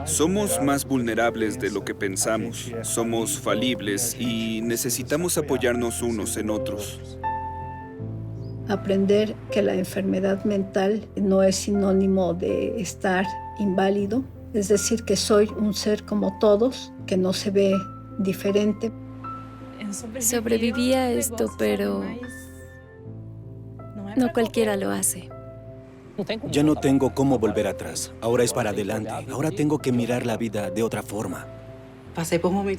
Somos más vulnerables de lo que pensamos, somos falibles y necesitamos apoyarnos unos en otros. Aprender que la enfermedad mental no es sinónimo de estar inválido, es decir, que soy un ser como todos, que no se ve diferente. Sobreviví a esto, pero no cualquiera lo hace. Ya no tengo cómo volver atrás. Ahora es para adelante. Ahora tengo que mirar la vida de otra forma.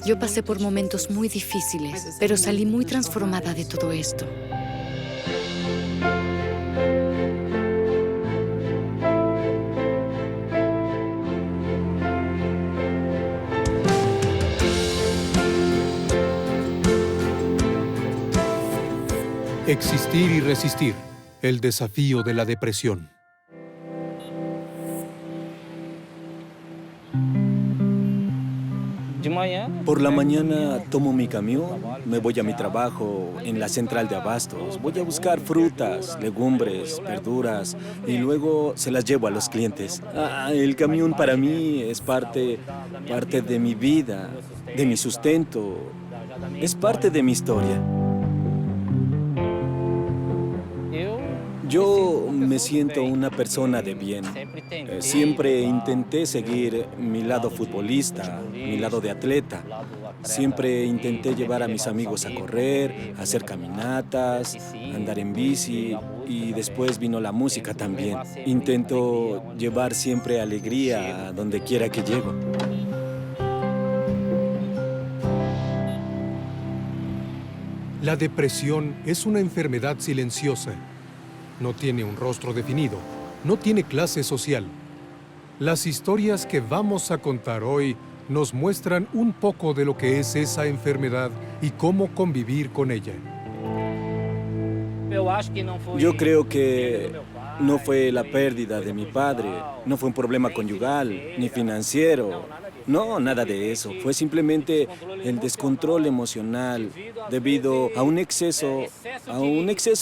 Yo pasé por momentos muy difíciles, pero salí muy transformada de todo esto. Existir y resistir. El desafío de la depresión. Por la mañana tomo mi camión, me voy a mi trabajo en la central de abastos. Voy a buscar frutas, legumbres, verduras y luego se las llevo a los clientes. El camión para mí es parte de mi vida, de mi sustento. Es parte de mi historia. Yo me siento una persona de bien. Siempre intenté seguir mi lado futbolista, mi lado de atleta. Siempre intenté llevar a mis amigos a correr, a hacer caminatas, andar en bici y después vino la música también. Intento llevar siempre alegría a donde quiera que llego. La depresión es una enfermedad silenciosa. No tiene un rostro definido, no tiene clase social. Las historias que vamos a contar hoy nos muestran un poco de lo que es esa enfermedad y cómo convivir con ella. Yo creo que no fue la pérdida de mi padre, no fue un problema conyugal, ni financiero. No, nada de eso. Fue simplemente el descontrol emocional debido a un exceso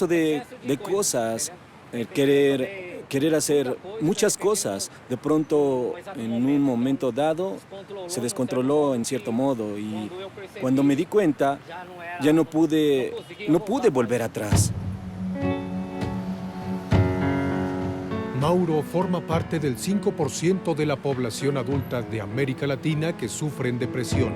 de cosas, el querer hacer muchas cosas. De pronto, en un momento dado, se descontroló en cierto modo y cuando me di cuenta, ya no pude volver atrás. Mauro forma parte del 5% de la población adulta de América Latina que sufren depresión.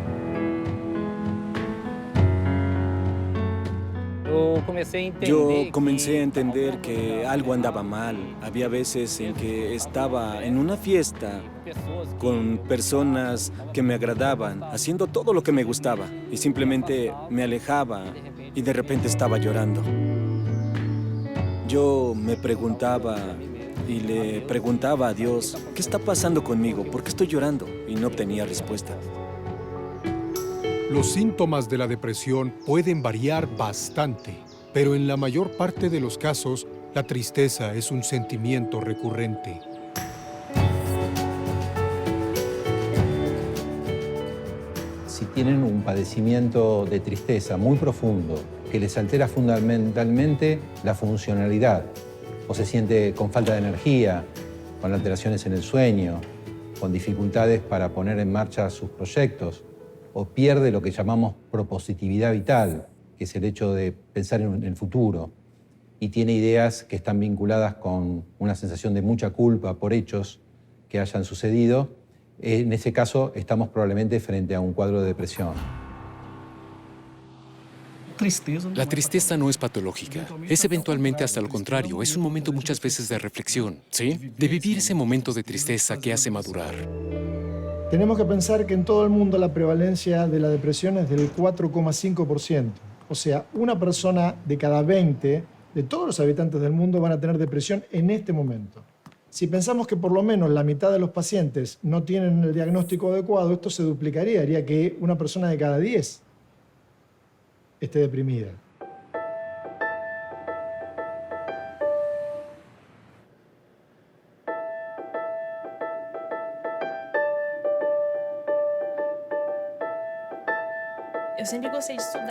Yo comencé a entender que algo andaba mal. Había veces en que estaba en una fiesta con personas que me agradaban, haciendo todo lo que me gustaba, y simplemente me alejaba y de repente estaba llorando. Yo me preguntaba y le preguntaba a Dios, ¿qué está pasando conmigo? ¿Por qué estoy llorando? Y no obtenía respuesta. Los síntomas de la depresión pueden variar bastante, pero en la mayor parte de los casos, la tristeza es un sentimiento recurrente. Si tienen un padecimiento de tristeza muy profundo, que les altera fundamentalmente la funcionalidad, o se siente con falta de energía, con alteraciones en el sueño, con dificultades para poner en marcha sus proyectos, o pierde lo que llamamos propositividad vital, que es el hecho de pensar en el futuro, y tiene ideas que están vinculadas con una sensación de mucha culpa por hechos que hayan sucedido, en ese caso estamos probablemente frente a un cuadro de depresión. La tristeza no es patológica, es eventualmente hasta lo contrario, es un momento muchas veces de reflexión, ¿sí? De vivir ese momento de tristeza que hace madurar. Tenemos que pensar que en todo el mundo la prevalencia de la depresión es del 4,5%. O sea, una persona de cada 20 de todos los habitantes del mundo van a tener depresión en este momento. Si pensamos que por lo menos la mitad de los pacientes no tienen el diagnóstico adecuado, esto se duplicaría, haría que una persona de cada 10 esté deprimida.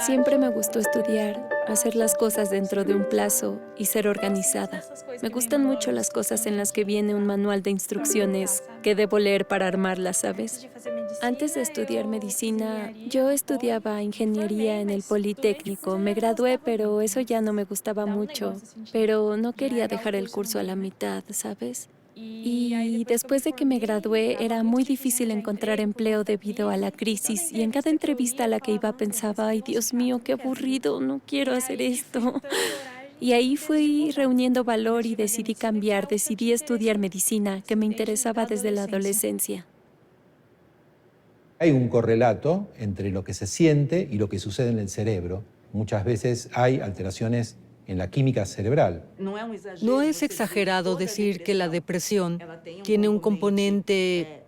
Siempre me gustó estudiar, hacer las cosas dentro de un plazo y ser organizada. Me gustan mucho las cosas en las que viene un manual de instrucciones que debo leer para armarlas, ¿sabes? Antes de estudiar medicina, yo estudiaba ingeniería en el Politécnico. Me gradué, pero eso ya no me gustaba mucho. Pero no quería dejar el curso a la mitad, ¿sabes? Y después de que me gradué, era muy difícil encontrar empleo debido a la crisis. Y en cada entrevista a la que iba pensaba, ay, Dios mío, qué aburrido, no quiero hacer esto. Y ahí fui reuniendo valor y decidí cambiar, decidí estudiar medicina, que me interesaba desde la adolescencia. Hay un correlato entre lo que se siente y lo que sucede en el cerebro. Muchas veces hay alteraciones en la química cerebral. No es exagerado decir que la depresión tiene un componente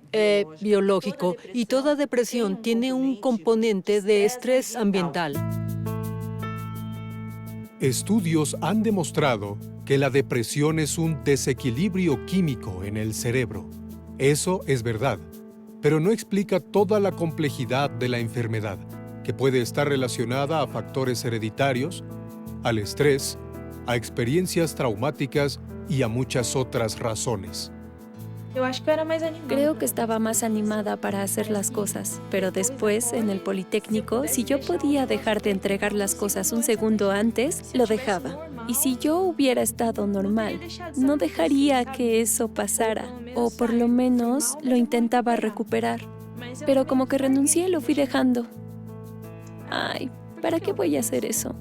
biológico y toda depresión tiene un componente de estrés ambiental. Estudios han demostrado que la depresión es un desequilibrio químico en el cerebro. Eso es verdad, pero no explica toda la complejidad de la enfermedad, que puede estar relacionada a factores hereditarios, al estrés, a experiencias traumáticas y a muchas otras razones. Creo que estaba más animada para hacer las cosas, pero después, en el Politécnico, si yo podía dejar de entregar las cosas un segundo antes, lo dejaba. Y si yo hubiera estado normal, no dejaría que eso pasara, o por lo menos lo intentaba recuperar. Pero como que renuncié, lo fui dejando. Ay, ¿para qué voy a hacer eso?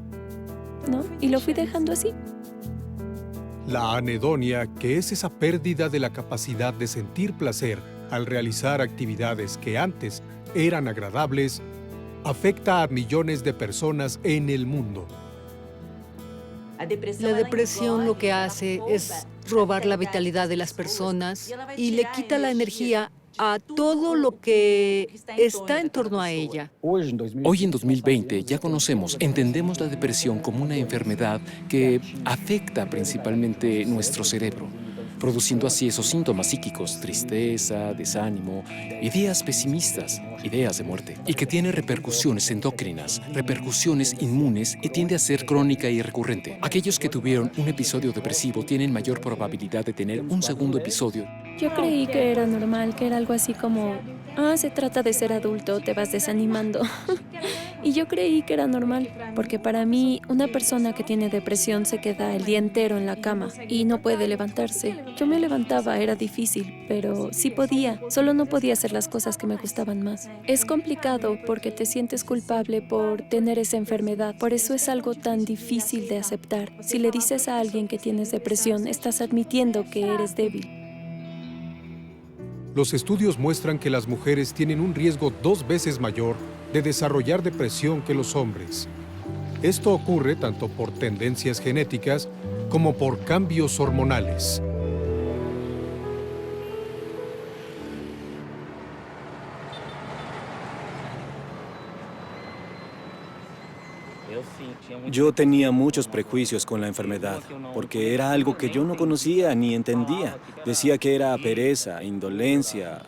¿No? Y lo fui dejando así. La anedonia, que es esa pérdida de la capacidad de sentir placer al realizar actividades que antes eran agradables, afecta a millones de personas en el mundo. La depresión lo que hace es robar la vitalidad de las personas y le quita la energía a todo lo que está en torno a ella. Hoy en 2020 ya conocemos, entendemos la depresión como una enfermedad que afecta principalmente nuestro cerebro, produciendo así esos síntomas psíquicos, tristeza, desánimo, ideas pesimistas, ideas de muerte, y que tiene repercusiones endocrinas, repercusiones inmunes y tiende a ser crónica y recurrente. Aquellos que tuvieron un episodio depresivo tienen mayor probabilidad de tener un segundo episodio. Yo creí que era normal, que era algo así como, se trata de ser adulto, te vas desanimando. Y yo creí que era normal, porque para mí una persona que tiene depresión se queda el día entero en la cama y no puede levantarse. Yo me levantaba, era difícil, pero sí podía, solo no podía hacer las cosas que me gustaban más. Es complicado porque te sientes culpable por tener esa enfermedad, por eso es algo tan difícil de aceptar. Si le dices a alguien que tienes depresión, estás admitiendo que eres débil. Los estudios muestran que las mujeres tienen un riesgo 2 veces mayor de desarrollar depresión que los hombres. Esto ocurre tanto por tendencias genéticas como por cambios hormonales. Yo tenía muchos prejuicios con la enfermedad, porque era algo que yo no conocía ni entendía. Decía que era pereza, indolencia,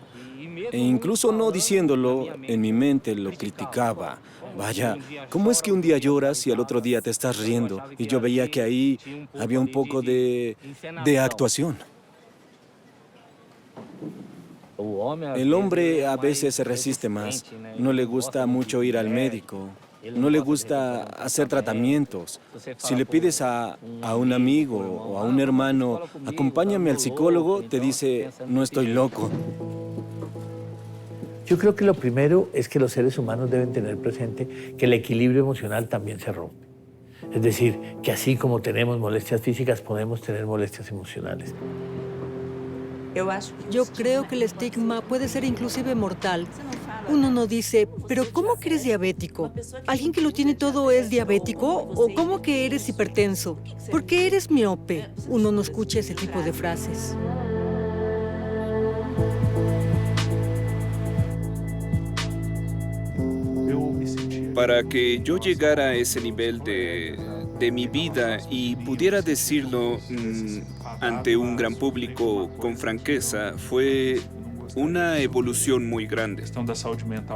e incluso no diciéndolo, en mi mente lo criticaba. Vaya, ¿cómo es que un día lloras y al otro día te estás riendo? Y yo veía que ahí había un poco de actuación. El hombre a veces se resiste más, no le gusta mucho ir al médico. No le gusta hacer tratamientos. Si le pides a un amigo o a un hermano, acompáñame al psicólogo, te dice, no estoy loco. Yo creo que lo primero es que los seres humanos deben tener presente que el equilibrio emocional también se rompe. Es decir, que así como tenemos molestias físicas, podemos tener molestias emocionales. Yo creo que el estigma puede ser inclusive mortal. Uno no dice, pero ¿cómo que eres diabético? ¿Alguien que lo tiene todo es diabético? ¿O cómo que eres hipertenso? ¿Por qué eres miope? Uno no escucha ese tipo de frases. Para que yo llegara a ese nivel de mi vida y pudiera decirlo ante un gran público con franqueza, fue una evolución muy grande.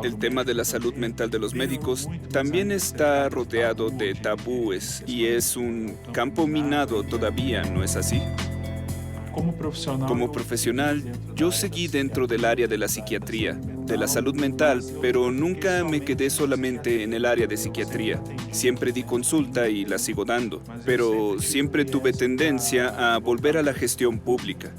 El tema de la salud mental de los médicos también está rodeado de tabúes y es un campo minado todavía, ¿no es así? Como profesional, yo seguí dentro del área de la psiquiatría, de la salud mental, pero nunca me quedé solamente en el área de psiquiatría. Siempre di consulta y la sigo dando, pero siempre tuve tendencia a volver a la gestión pública.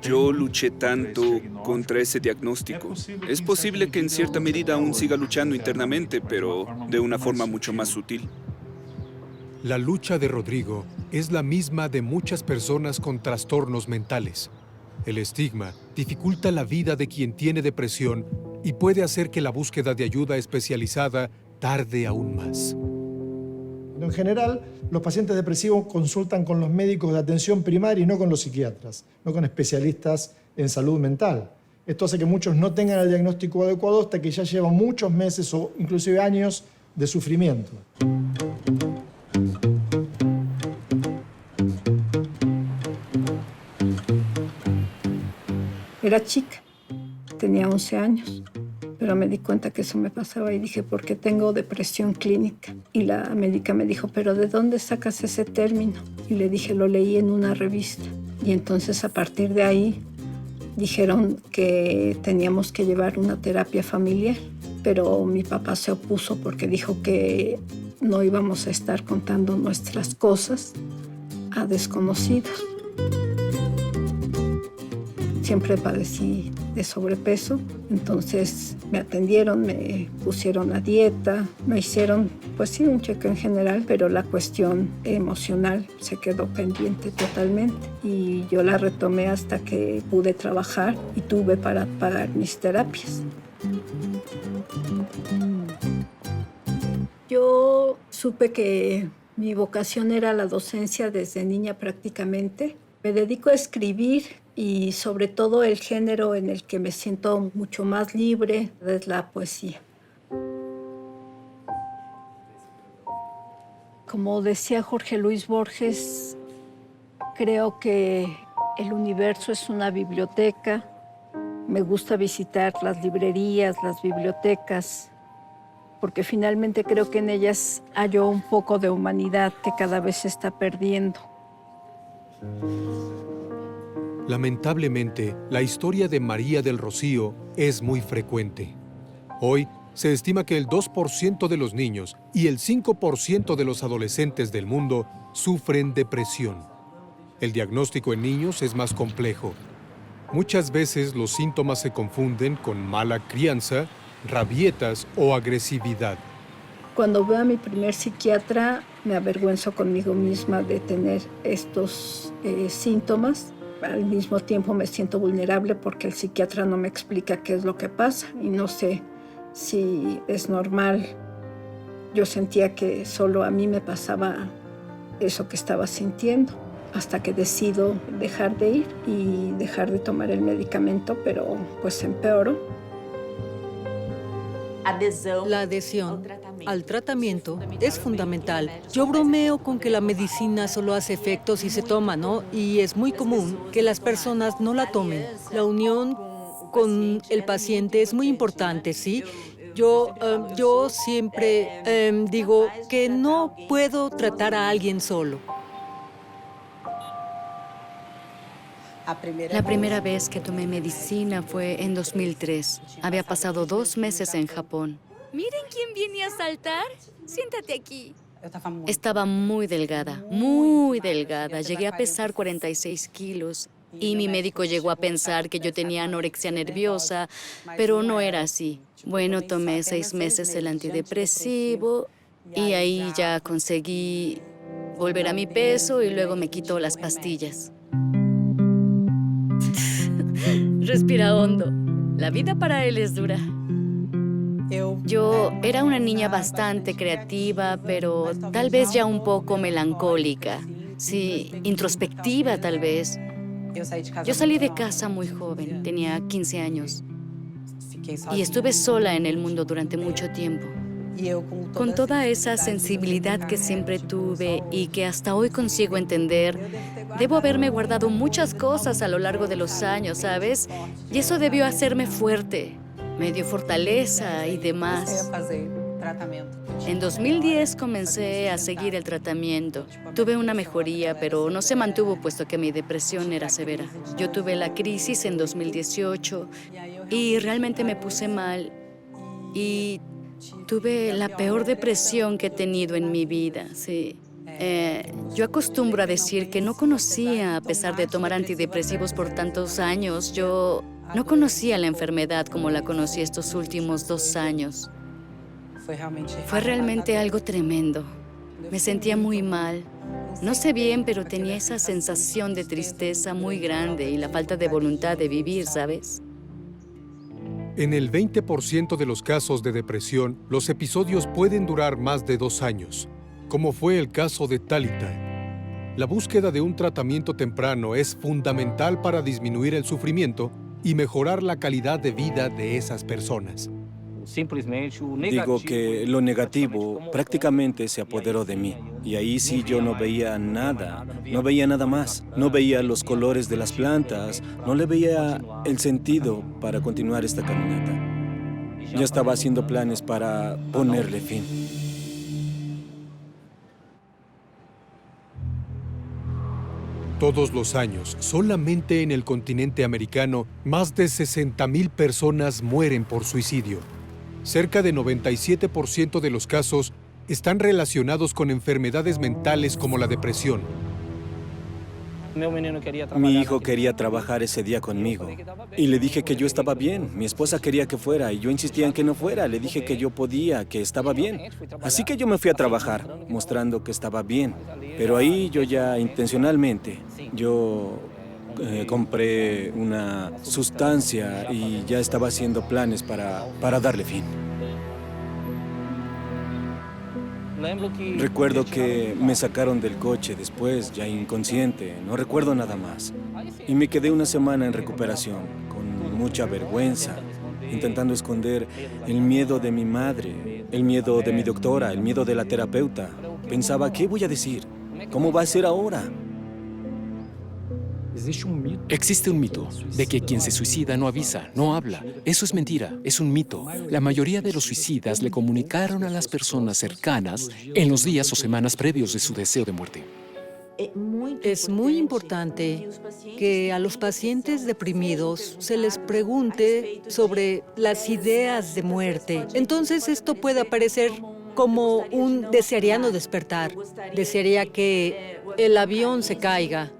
Yo luché tanto contra ese diagnóstico. Es posible que en cierta medida aún siga luchando internamente, pero de una forma mucho más sutil. La lucha de Rodrigo es la misma de muchas personas con trastornos mentales. El estigma dificulta la vida de quien tiene depresión y puede hacer que la búsqueda de ayuda especializada tarde aún más. En general, los pacientes depresivos consultan con los médicos de atención primaria y no con los psiquiatras, no con especialistas en salud mental. Esto hace que muchos no tengan el diagnóstico adecuado hasta que ya llevan muchos meses o inclusive años de sufrimiento. Era chica, tenía 11 años, pero me di cuenta que eso me pasaba y dije, ¿por qué tengo depresión clínica? Y la médica me dijo, ¿pero de dónde sacas ese término? Y le dije, lo leí en una revista. Y entonces a partir de ahí dijeron que teníamos que llevar una terapia familiar, pero mi papá se opuso porque dijo que no íbamos a estar contando nuestras cosas a desconocidos. Siempre padecí de sobrepeso, entonces me atendieron, me pusieron a dieta, me hicieron, pues sí, un chequeo en general, pero la cuestión emocional se quedó pendiente totalmente y yo la retomé hasta que pude trabajar y tuve para pagar mis terapias. Yo supe que mi vocación era la docencia desde niña prácticamente. Me dedico a escribir y sobre todo el género en el que me siento mucho más libre es la poesía. Como decía Jorge Luis Borges, creo que el universo es una biblioteca. Me gusta visitar las librerías, las bibliotecas, porque finalmente creo que en ellas hallo un poco de humanidad que cada vez se está perdiendo. Lamentablemente, la historia de María del Rocío es muy frecuente. Hoy, se estima que el 2% de los niños y el 5% de los adolescentes del mundo sufren depresión. El diagnóstico en niños es más complejo. Muchas veces los síntomas se confunden con mala crianza, rabietas o agresividad. Cuando veo a mi primer psiquiatra, me avergüenzo conmigo misma de tener estos síntomas. Al mismo tiempo me siento vulnerable porque el psiquiatra no me explica qué es lo que pasa y no sé si es normal. Yo sentía que solo a mí me pasaba eso que estaba sintiendo, hasta que decido dejar de ir y dejar de tomar el medicamento, pero pues empeoró. La adhesión al tratamiento es fundamental. Yo bromeo con que la medicina solo hace efecto si se toma, ¿no? Y es muy común que las personas no la tomen. La unión con el paciente es muy importante, ¿sí? Yo siempre digo que no puedo tratar a alguien solo. La primera vez que tomé medicina fue en 2003. Había pasado 2 meses en Japón. Miren quién viene a saltar. Siéntate aquí. Estaba muy delgada, muy delgada. Llegué a pesar 46 kilos y mi médico llegó a pensar que yo tenía anorexia nerviosa, pero no era así. Bueno, tomé 6 meses el antidepresivo y ahí ya conseguí volver a mi peso y luego me quitó las pastillas. Respira hondo. La vida para él es dura. Yo era una niña bastante creativa, pero tal vez ya un poco melancólica. Sí, introspectiva tal vez. Yo salí de casa muy joven, tenía 15 años. Y estuve sola en el mundo durante mucho tiempo. Con toda esa sensibilidad que siempre tuve y que hasta hoy consigo entender, debo haberme guardado muchas cosas a lo largo de los años, ¿sabes? Y eso debió hacerme fuerte, me dio fortaleza y demás. En 2010 comencé a seguir el tratamiento. Tuve una mejoría, pero no se mantuvo puesto que mi depresión era severa. Yo tuve la crisis en 2018 y realmente me puse mal y tuve la peor depresión que he tenido en mi vida, sí. Yo acostumbro a decir que no conocía, a pesar de tomar antidepresivos por tantos años, yo no conocía la enfermedad como la conocí estos últimos 2 años. Fue realmente algo tremendo. Me sentía muy mal. No sé bien, pero tenía esa sensación de tristeza muy grande y la falta de voluntad de vivir, ¿sabes? En el 20% de los casos de depresión, los episodios pueden durar más de 2 años, como fue el caso de Thalita. La búsqueda de un tratamiento temprano es fundamental para disminuir el sufrimiento y mejorar la calidad de vida de esas personas. Digo que lo negativo prácticamente se apoderó de mí. Y ahí sí yo no veía nada más. No veía los colores de las plantas, no le veía el sentido para continuar esta caminata. Ya estaba haciendo planes para ponerle fin. Todos los años, solamente en el continente americano, más de 60,000 personas mueren por suicidio. Cerca de 97% de los casos están relacionados con enfermedades mentales como la depresión. Mi hijo quería trabajar ese día conmigo y le dije que yo estaba bien. Mi esposa quería que fuera y yo insistía en que no fuera. Le dije que yo podía, que estaba bien. Así que yo me fui a trabajar, mostrando que estaba bien. Pero ahí yo ya intencionalmente, compré una sustancia y ya estaba haciendo planes para darle fin. Recuerdo que me sacaron del coche después, ya inconsciente, no recuerdo nada más. Y me quedé una semana en recuperación, con mucha vergüenza, intentando esconder el miedo de mi madre, el miedo de mi doctora, el miedo de la terapeuta. Pensaba, ¿qué voy a decir? ¿Cómo va a ser ahora? Existe un mito de que quien se suicida no avisa, no habla. Eso es mentira, es un mito. La mayoría de los suicidas le comunicaron a las personas cercanas en los días o semanas previos de su deseo de muerte. Es muy importante que a los pacientes deprimidos se les pregunte sobre las ideas de muerte. Entonces esto puede aparecer como un desearía no despertar, desearía que el avión se caiga.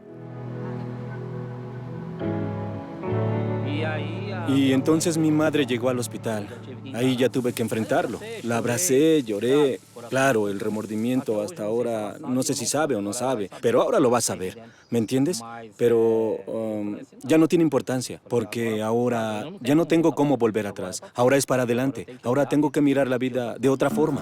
Y entonces mi madre llegó al hospital. Ahí ya tuve que enfrentarlo. La abracé, lloré. Claro, el remordimiento hasta ahora, no sé si sabe o no sabe, pero ahora lo va a saber, ¿me entiendes? Pero ya no tiene importancia, porque ahora ya no tengo cómo volver atrás. Ahora es para adelante. Ahora tengo que mirar la vida de otra forma.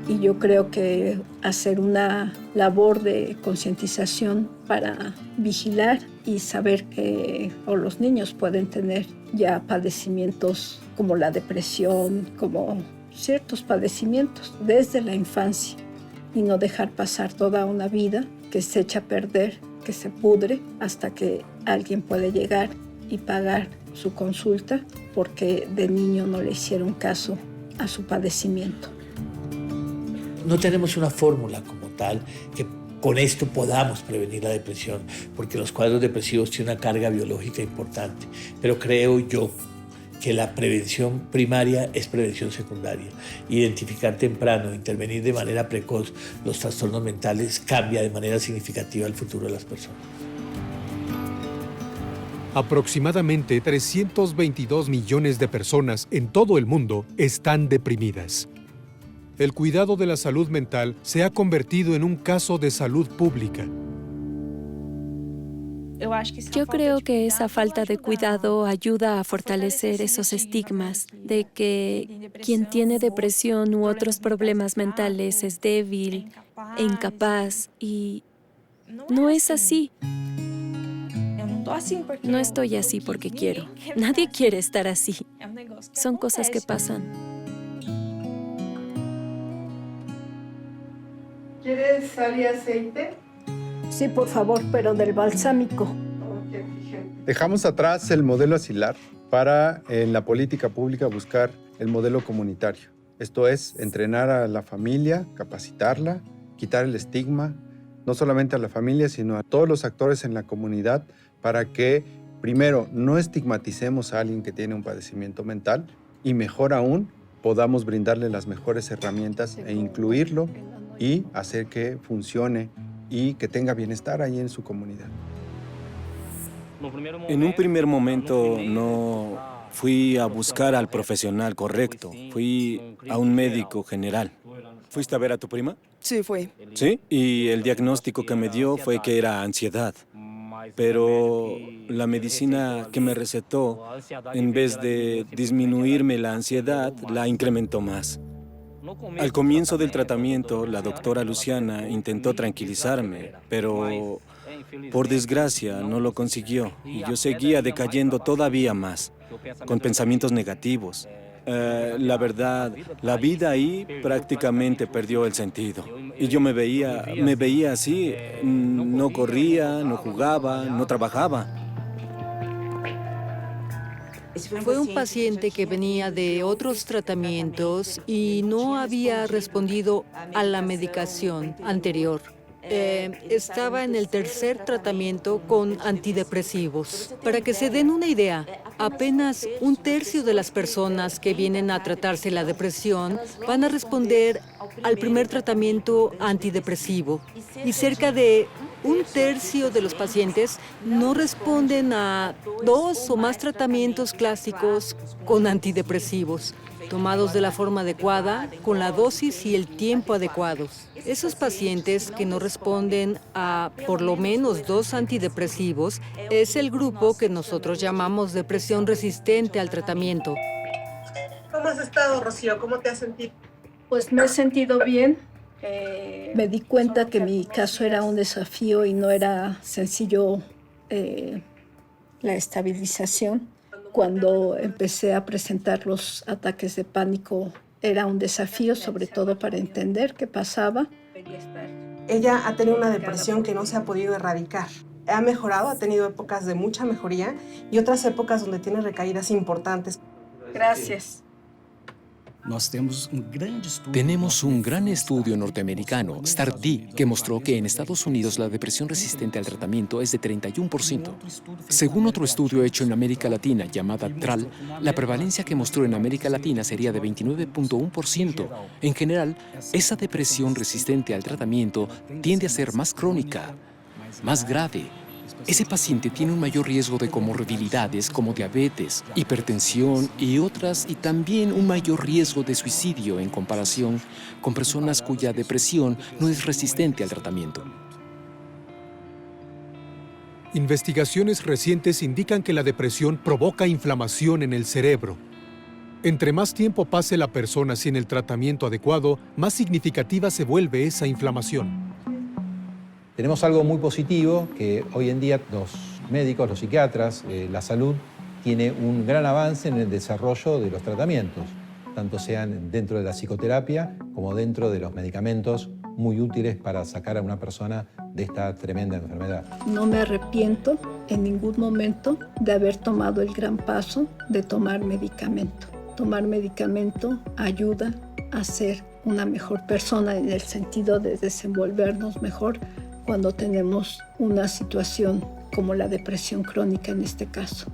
Y yo creo que hacer una labor de concientización para vigilar y saber que los niños pueden tener ya padecimientos como la depresión, como ciertos padecimientos desde la infancia y no dejar pasar toda una vida que se echa a perder, que se pudre hasta que alguien puede llegar y pagar su consulta porque de niño no le hicieron caso a su padecimiento. No tenemos una fórmula como tal que con esto podamos prevenir la depresión, porque los cuadros depresivos tienen una carga biológica importante. Pero creo yo que la prevención primaria es prevención secundaria. Identificar temprano, intervenir de manera precoz los trastornos mentales cambia de manera significativa el futuro de las personas. Aproximadamente 322 millones de personas en todo el mundo están deprimidas. El cuidado de la salud mental se ha convertido en un caso de salud pública. Yo creo que esa falta de cuidado ayuda a fortalecer esos estigmas de que quien tiene depresión u otros problemas mentales es débil e incapaz, y no es así. No estoy así porque quiero. Nadie quiere estar así. Son cosas que pasan. ¿Quieres sal y aceite? Sí, por favor, pero del balsámico. Dejamos atrás el modelo asilar para en la política pública buscar el modelo comunitario. Esto es, entrenar a la familia, capacitarla, quitar el estigma, no solamente a la familia, sino a todos los actores en la comunidad para que, primero, no estigmaticemos a alguien que tiene un padecimiento mental y, mejor aún, podamos brindarle las mejores herramientas e incluirlo y hacer que funcione y que tenga bienestar ahí en su comunidad. En un primer momento no fui a buscar al profesional correcto. Fui a un médico general. ¿Fuiste a ver a tu prima? Sí, fui. Sí, y el diagnóstico que me dio fue que era ansiedad. Pero la medicina que me recetó, en vez de disminuirme la ansiedad, la incrementó más. Al comienzo del tratamiento, la doctora Luciana intentó tranquilizarme, pero por desgracia no lo consiguió y yo seguía decayendo todavía más, con pensamientos negativos. La verdad, la vida ahí prácticamente perdió el sentido. Y yo me veía así, no corría, no jugaba, no trabajaba. Fue un paciente que venía de otros tratamientos y no había respondido a la medicación anterior. Estaba en el tercer tratamiento con antidepresivos. Para que se den una idea, apenas un tercio de las personas que vienen a tratarse la depresión van a responder al primer tratamiento antidepresivo y cerca de un tercio de los pacientes no responden a 2 o más tratamientos clásicos con antidepresivos, tomados de la forma adecuada, con la dosis y el tiempo adecuados. Esos pacientes que no responden a por lo menos 2 antidepresivos es el grupo que nosotros llamamos depresión resistente al tratamiento. ¿Cómo has estado, Rocío? ¿Cómo te has sentido? Pues me he sentido bien. Me di cuenta que mi caso era un desafío y no era sencillo la estabilización. Cuando empecé a presentar los ataques de pánico, era un desafío, sobre todo para entender qué pasaba. Ella ha tenido una depresión que no se ha podido erradicar. Ha mejorado, ha tenido épocas de mucha mejoría y otras épocas donde tiene recaídas importantes. Gracias. Tenemos un gran estudio norteamericano, STAR-D, que mostró que en Estados Unidos la depresión resistente al tratamiento es de 31%. Según otro estudio hecho en América Latina llamada TRAL, la prevalencia que mostró en América Latina sería de 29.1%. En general, esa depresión resistente al tratamiento tiende a ser más crónica, más grave. Ese paciente tiene un mayor riesgo de comorbilidades como diabetes, hipertensión y otras, y también un mayor riesgo de suicidio en comparación con personas cuya depresión no es resistente al tratamiento. Investigaciones recientes indican que la depresión provoca inflamación en el cerebro. Entre más tiempo pase la persona sin el tratamiento adecuado, más significativa se vuelve esa inflamación. Tenemos algo muy positivo, que hoy en día los médicos, los psiquiatras, la salud, tiene un gran avance en el desarrollo de los tratamientos, tanto sean dentro de la psicoterapia como dentro de los medicamentos muy útiles para sacar a una persona de esta tremenda enfermedad. No me arrepiento en ningún momento de haber tomado el gran paso de tomar medicamento. Tomar medicamento ayuda a ser una mejor persona en el sentido de desenvolvernos mejor cuando tenemos una situación como la depresión crónica en este caso.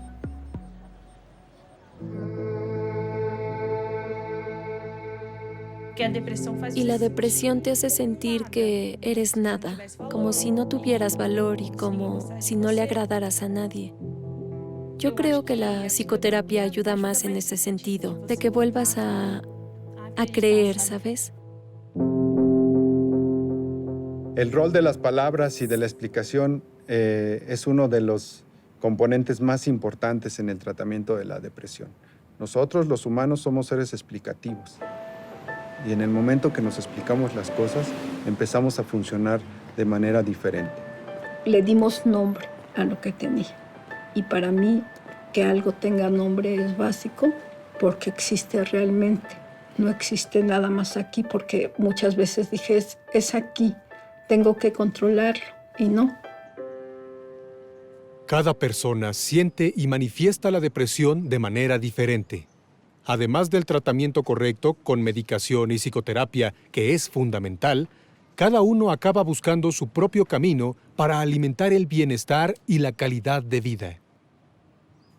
Y la depresión te hace sentir que eres nada, como si no tuvieras valor y como si no le agradaras a nadie. Yo creo que la psicoterapia ayuda más en ese sentido, de que vuelvas a creer, ¿sabes? El rol de las palabras y de la explicación es uno de los componentes más importantes en el tratamiento de la depresión. Nosotros, los humanos, somos seres explicativos. Y en el momento que nos explicamos las cosas, empezamos a funcionar de manera diferente. Le dimos nombre a lo que tenía. Y para mí, que algo tenga nombre es básico porque existe realmente. No existe nada más aquí porque muchas veces dije, es aquí, tengo que controlarlo y no. Cada persona siente y manifiesta la depresión de manera diferente. Además del tratamiento correcto con medicación y psicoterapia, que es fundamental, cada uno acaba buscando su propio camino para alimentar el bienestar y la calidad de vida.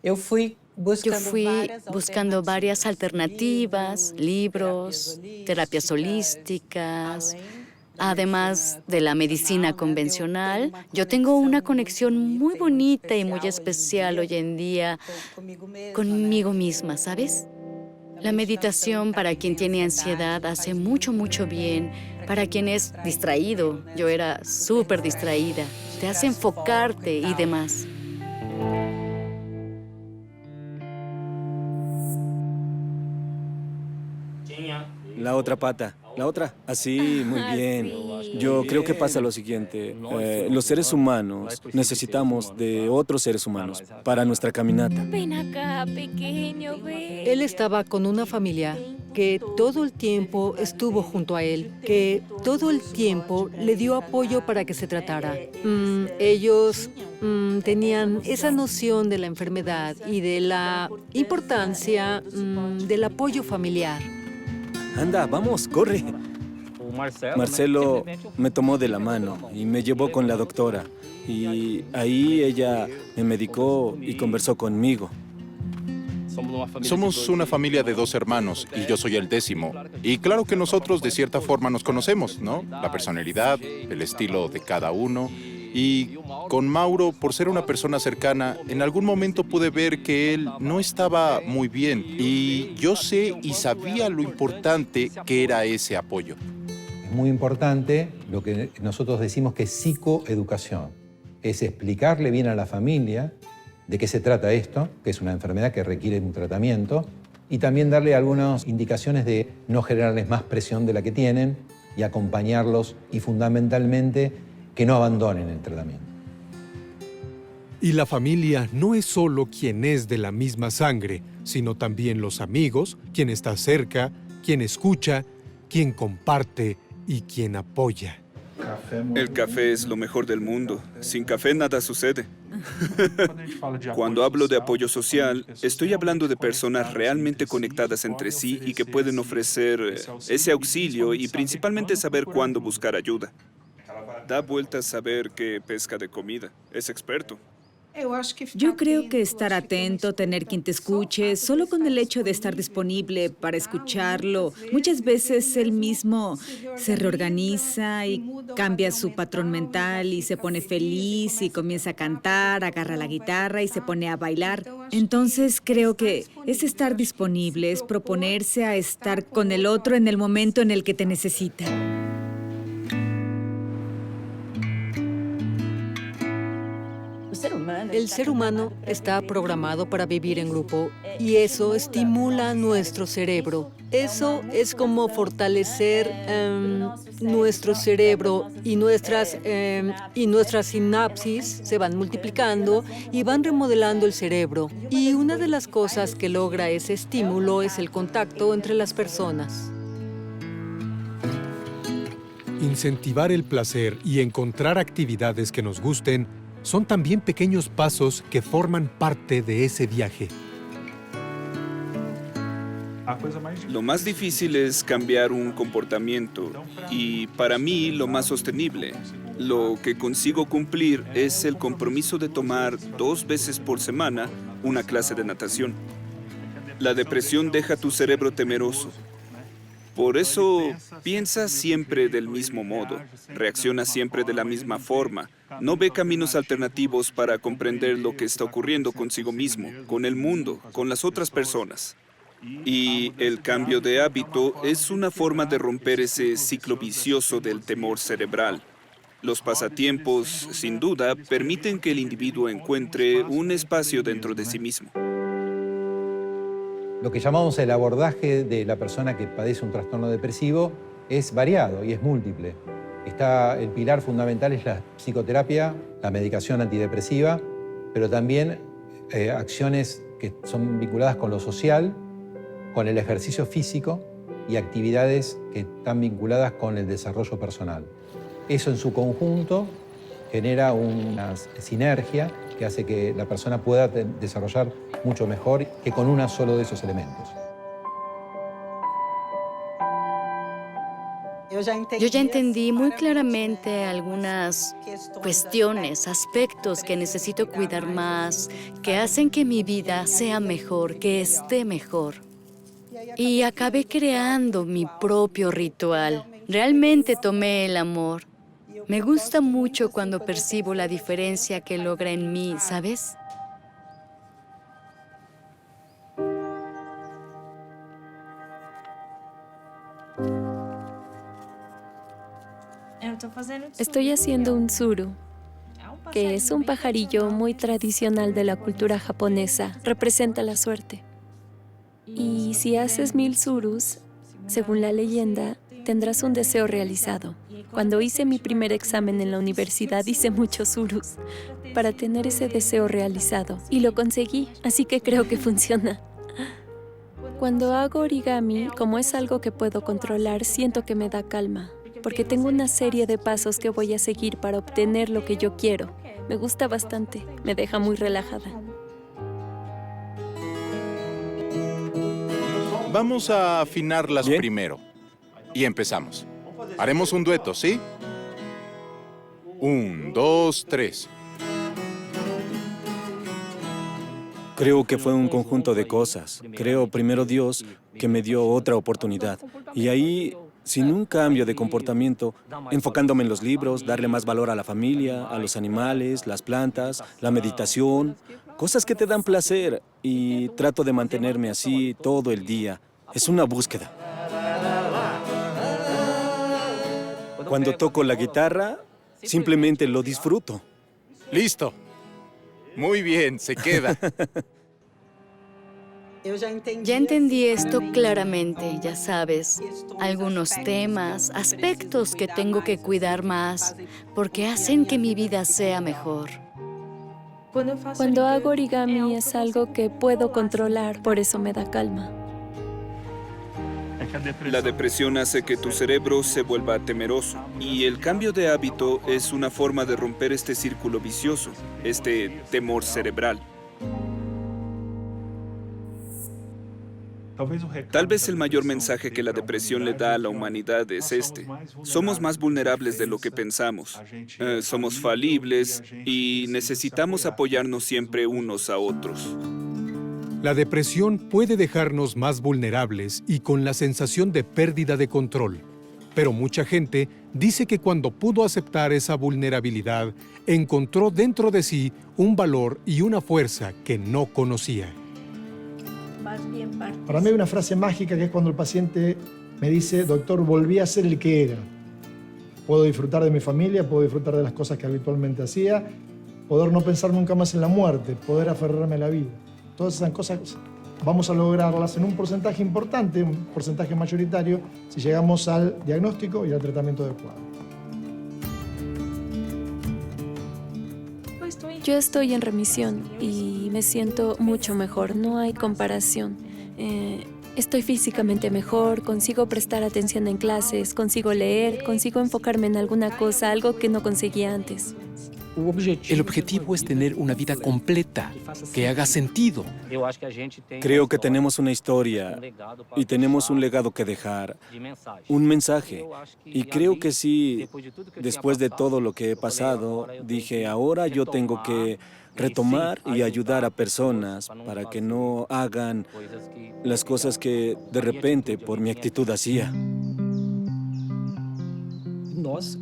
Yo fui buscando varias alternativas, libros, terapias holísticas. Además de la medicina convencional, yo tengo una conexión muy bonita y muy especial hoy en día conmigo misma, ¿sabes? La meditación para quien tiene ansiedad hace mucho, mucho bien. Para quien es distraído, yo era súper distraída, te hace enfocarte y demás. La otra pata. La otra. Así, muy bien. Yo creo que pasa lo siguiente. Los seres humanos necesitamos de otros seres humanos para nuestra caminata. Ven acá, pequeño, ven. Él estaba con una familia que todo el tiempo estuvo junto a él, que todo el tiempo le dio apoyo para que se tratara. Ellos tenían esa noción de la enfermedad y de la importancia del apoyo familiar. Anda, vamos, corre. Marcelo me tomó de la mano y me llevó con la doctora. Y ahí ella me medicó y conversó conmigo. Somos una familia de 2 hermanos y yo soy el 10º. Y claro que nosotros de cierta forma nos conocemos, ¿no? La personalidad, el estilo de cada uno. Y con Mauro, por ser una persona cercana, en algún momento pude ver que él no estaba muy bien. Y yo sé y sabía lo importante que era ese apoyo. Es muy importante lo que nosotros decimos que es psicoeducación. Es explicarle bien a la familia de qué se trata esto, que es una enfermedad que requiere un tratamiento, y también darle algunas indicaciones de no generarles más presión de la que tienen y acompañarlos y fundamentalmente que no abandonen el tratamiento. Y la familia no es solo quien es de la misma sangre, sino también los amigos, quien está cerca, quien escucha, quien comparte y quien apoya. El café es lo mejor del mundo. Sin café nada sucede. Cuando hablo de apoyo social, estoy hablando de personas realmente conectadas entre sí y que pueden ofrecer ese auxilio y principalmente saber cuándo buscar ayuda. Da vueltas saber qué pesca de comida. Es experto. Yo creo que estar atento, tener quien te escuche, solo con el hecho de estar disponible para escucharlo, muchas veces él mismo se reorganiza y cambia su patrón mental y se pone feliz y comienza a cantar, agarra la guitarra y se pone a bailar. Entonces creo que es estar disponible, es proponerse a estar con el otro en el momento en el que te necesita. El ser humano está programado para vivir en grupo y eso estimula nuestro cerebro. Eso es como fortalecer nuestro cerebro y nuestras sinapsis se van multiplicando y van remodelando el cerebro. Y una de las cosas que logra ese estímulo es el contacto entre las personas. Incentivar el placer y encontrar actividades que nos gusten son también pequeños pasos que forman parte de ese viaje. Lo más difícil es cambiar un comportamiento y para mí lo más sostenible. Lo que consigo cumplir es el compromiso de tomar 2 veces por semana una clase de natación. La depresión deja tu cerebro temeroso. Por eso piensa siempre del mismo modo, reacciona siempre de la misma forma, no ve caminos alternativos para comprender lo que está ocurriendo consigo mismo, con el mundo, con las otras personas. Y el cambio de hábito es una forma de romper ese ciclo vicioso del temor cerebral. Los pasatiempos, sin duda, permiten que el individuo encuentre un espacio dentro de sí mismo. Lo que llamamos el abordaje de la persona que padece un trastorno depresivo es variado y es múltiple. El pilar fundamental es la psicoterapia, la medicación antidepresiva, pero también acciones que son vinculadas con lo social, con el ejercicio físico y actividades que están vinculadas con el desarrollo personal. Eso en su conjunto genera una sinergia que hace que la persona pueda desarrollar mucho mejor que con uno solo de esos elementos. Yo ya entendí muy claramente algunas cuestiones, aspectos que necesito cuidar más, que hacen que mi vida sea mejor, que esté mejor. Y acabé creando mi propio ritual. Realmente tomé el amor. Me gusta mucho cuando percibo la diferencia que logra en mí, ¿sabes? Estoy haciendo un suru, que es un pajarillo muy tradicional de la cultura japonesa. Representa la suerte. Y si haces 1000 surus, según la leyenda, tendrás un deseo realizado. Cuando hice mi primer examen en la universidad, hice muchos surus para tener ese deseo realizado. Y lo conseguí, así que creo que funciona. Cuando hago origami, como es algo que puedo controlar, siento que me da calma, porque tengo una serie de pasos que voy a seguir para obtener lo que yo quiero. Me gusta bastante, me deja muy relajada. Vamos a afinarlas primero. Y empezamos. Haremos un dueto, ¿sí? 1, 2, 3. Creo que fue un conjunto de cosas. Creo primero Dios que me dio otra oportunidad. Y ahí, sin un cambio de comportamiento, enfocándome en los libros, darle más valor a la familia, a los animales, las plantas, la meditación, cosas que te dan placer. Y trato de mantenerme así todo el día. Es una búsqueda. Cuando toco la guitarra, simplemente lo disfruto. Listo. Muy bien, se queda. Ya entendí esto claramente, ya sabes. Algunos temas, aspectos que tengo que cuidar más, porque hacen que mi vida sea mejor. Cuando hago origami es algo que puedo controlar, por eso me da calma. La depresión hace que tu cerebro se vuelva temeroso y el cambio de hábito es una forma de romper este círculo vicioso, este temor cerebral. Tal vez el mayor mensaje que la depresión le da a la humanidad es este. Somos más vulnerables de lo que pensamos. Somos falibles y necesitamos apoyarnos siempre unos a otros. La depresión puede dejarnos más vulnerables y con la sensación de pérdida de control. Pero mucha gente dice que cuando pudo aceptar esa vulnerabilidad, encontró dentro de sí un valor y una fuerza que no conocía. Para mí hay una frase mágica que es cuando el paciente me dice, doctor, volví a ser el que era. Puedo disfrutar de mi familia, puedo disfrutar de las cosas que habitualmente hacía, poder no pensar nunca más en la muerte, poder aferrarme a la vida. Todas esas cosas vamos a lograrlas en un porcentaje importante, un porcentaje mayoritario, si llegamos al diagnóstico y al tratamiento adecuado. Yo estoy en remisión y me siento mucho mejor, no hay comparación. Estoy físicamente mejor, consigo prestar atención en clases, consigo leer, consigo enfocarme en alguna cosa, algo que no conseguía antes. El objetivo es tener una vida completa, que haga sentido. Creo que tenemos una historia y tenemos un legado que dejar, un mensaje. Y creo que sí, después de todo lo que he pasado, dije, ahora yo tengo que retomar y ayudar a personas para que no hagan las cosas que de repente por mi actitud hacía.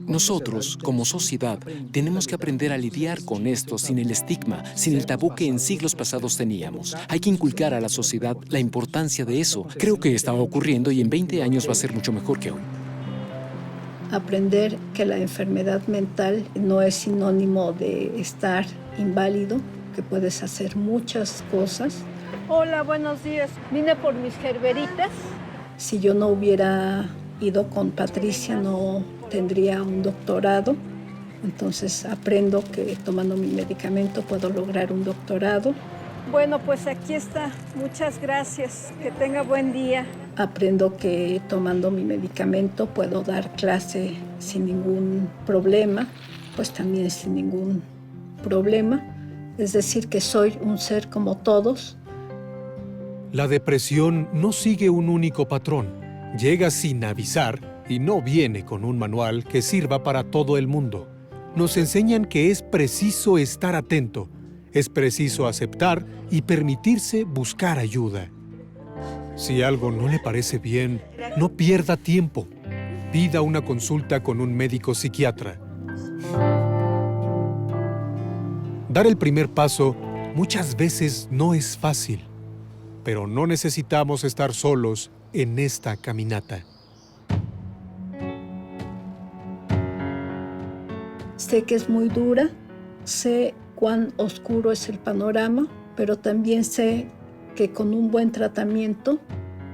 Nosotros, como sociedad, tenemos que aprender a lidiar con esto sin el estigma, sin el tabú que en siglos pasados teníamos. Hay que inculcar a la sociedad la importancia de eso. Creo que está ocurriendo y en 20 años va a ser mucho mejor que hoy. Aprender que la enfermedad mental no es sinónimo de estar inválido, que puedes hacer muchas cosas. Hola, buenos días. Vine por mis gerberitas. Si yo no hubiera ido con Patricia, no tendría un doctorado. Entonces aprendo que tomando mi medicamento puedo lograr un doctorado. Bueno, pues aquí está. Muchas gracias. Que tenga buen día. Aprendo que tomando mi medicamento puedo dar clase sin ningún problema, pues también sin ningún problema. Es decir, que soy un ser como todos. La depresión no sigue un único patrón. Llega sin avisar y no viene con un manual que sirva para todo el mundo. Nos enseñan que es preciso estar atento, es preciso aceptar y permitirse buscar ayuda. Si algo no le parece bien, no pierda tiempo. Pida una consulta con un médico psiquiatra. Dar el primer paso muchas veces no es fácil, pero no necesitamos estar solos en esta caminata. Sé que es muy dura, sé cuán oscuro es el panorama, pero también sé que con un buen tratamiento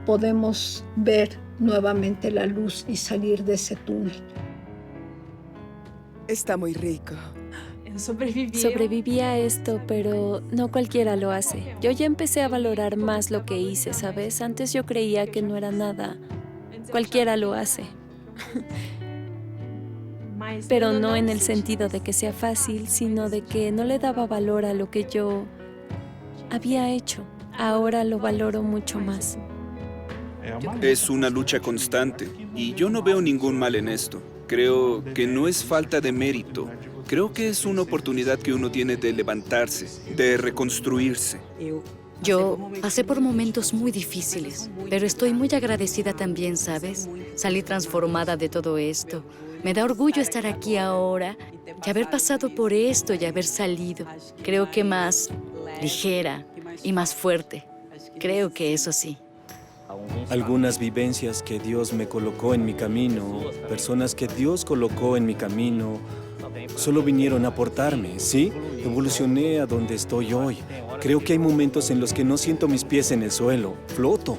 podemos ver nuevamente la luz y salir de ese túnel. Está muy rico. Sobreviví a esto, pero no cualquiera lo hace. Yo ya empecé a valorar más lo que hice, ¿sabes? Antes yo creía que no era nada. Cualquiera lo hace. Pero no en el sentido de que sea fácil, sino de que no le daba valor a lo que yo había hecho. Ahora lo valoro mucho más. Es una lucha constante y yo no veo ningún mal en esto. Creo que no es falta de mérito. Creo que es una oportunidad que uno tiene de levantarse, de reconstruirse. Yo pasé por momentos muy difíciles, pero estoy muy agradecida también, ¿sabes? Salí transformada de todo esto. Me da orgullo estar aquí ahora y haber pasado por esto y haber salido. Creo que más ligera y más fuerte. Creo que eso sí. Algunas vivencias que Dios me colocó en mi camino, personas que Dios colocó en mi camino, solo vinieron a aportarme, ¿sí? Evolucioné a donde estoy hoy. Creo que hay momentos en los que no siento mis pies en el suelo, floto.